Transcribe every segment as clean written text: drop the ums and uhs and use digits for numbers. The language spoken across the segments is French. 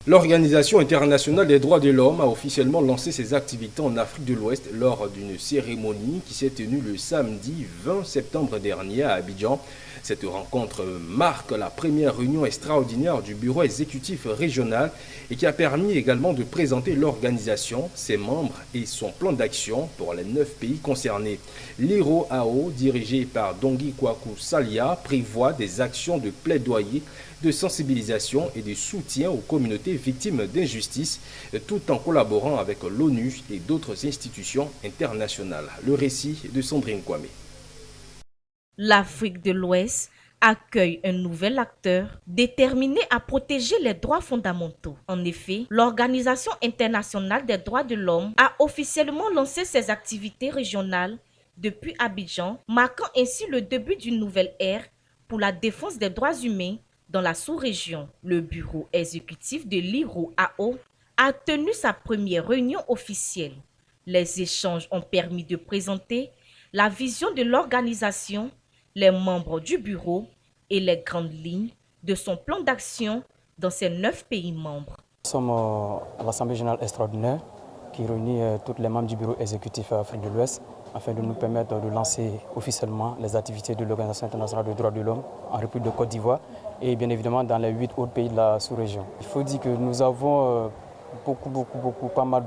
L'Organisation internationale des droits de l'homme a officiellement lancé ses activités en Afrique de l'Ouest lors d'une cérémonie qui s'est tenue le samedi 20 septembre dernier à Abidjan. Cette rencontre marque la première réunion extraordinaire du bureau exécutif régional et qui a permis également de présenter l'organisation, ses membres et son plan d'action pour les 9 pays concernés. L'IRO-AO, dirigé par Dongui Kwaku Salia, prévoit des actions de plaidoyer, de sensibilisation et de soutien aux communautés victimes d'injustice, tout en collaborant avec l'ONU et d'autres institutions internationales. Le récit de Sandrine Kwame. L'Afrique de l'Ouest accueille un nouvel acteur déterminé à protéger les droits fondamentaux. En effet, l'Organisation internationale des droits de l'homme a officiellement lancé ses activités régionales depuis Abidjan, marquant ainsi le début d'une nouvelle ère pour la défense des droits humains dans la sous-région. Le bureau exécutif de l'IRO-AO a tenu sa première réunion officielle. Les échanges ont permis de présenter la vision de l'organisation, les membres du bureau et les grandes lignes de son plan d'action dans ces 9 pays membres. Nous sommes à l'Assemblée générale extraordinaire qui réunit tous les membres du bureau exécutif Afrique de l'Ouest afin de nous permettre de lancer officiellement les activités de l'Organisation internationale des droits de l'homme en République de Côte d'Ivoire et bien évidemment dans les 8 autres pays de la sous-région. Il faut dire que nous avons pas mal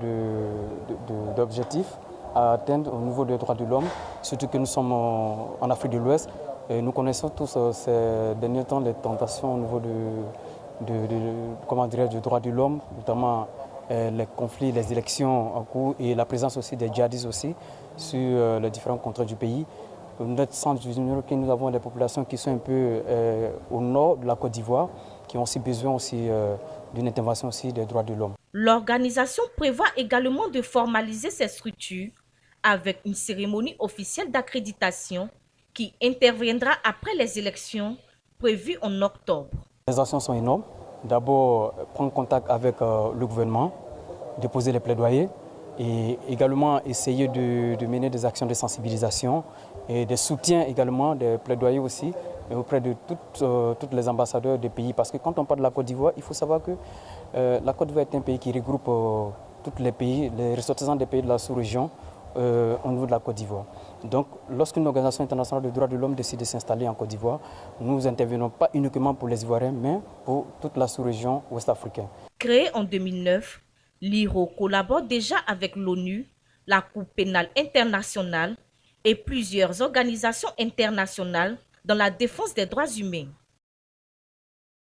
d'objectifs à atteindre au niveau des droits de l'homme, surtout que nous sommes en Afrique de l'Ouest. Nous connaissons tous ces derniers temps les tentations au niveau du droit de l'homme, notamment les conflits, les élections en cours et la présence aussi des djihadistes aussi sur les différents contrées du pays. Notre centre que nous avons des populations qui sont un peu au nord de la Côte d'Ivoire, qui ont aussi besoin aussi d'une intervention aussi des droits de l'homme. L'organisation prévoit également de formaliser ces structures avec une cérémonie officielle d'accréditation qui interviendra après les élections prévues en octobre. Les actions sont énormes. D'abord, prendre contact avec le gouvernement, déposer les plaidoyers et également essayer de mener des actions de sensibilisation et de soutien également, des plaidoyers aussi auprès de toutes les ambassadeurs des pays. Parce que quand on parle de la Côte d'Ivoire, il faut savoir que la Côte d'Ivoire est un pays qui regroupe tous les pays, les ressortissants des pays de la sous-région au niveau de la Côte d'Ivoire. Donc, lorsqu'une organisation internationale des droits de l'homme décide de s'installer en Côte d'Ivoire, nous intervenons pas uniquement pour les Ivoiriens, mais pour toute la sous-région ouest-africaine. Créée en 2009, l'IRO collabore déjà avec l'ONU, la Cour pénale internationale et plusieurs organisations internationales dans la défense des droits humains.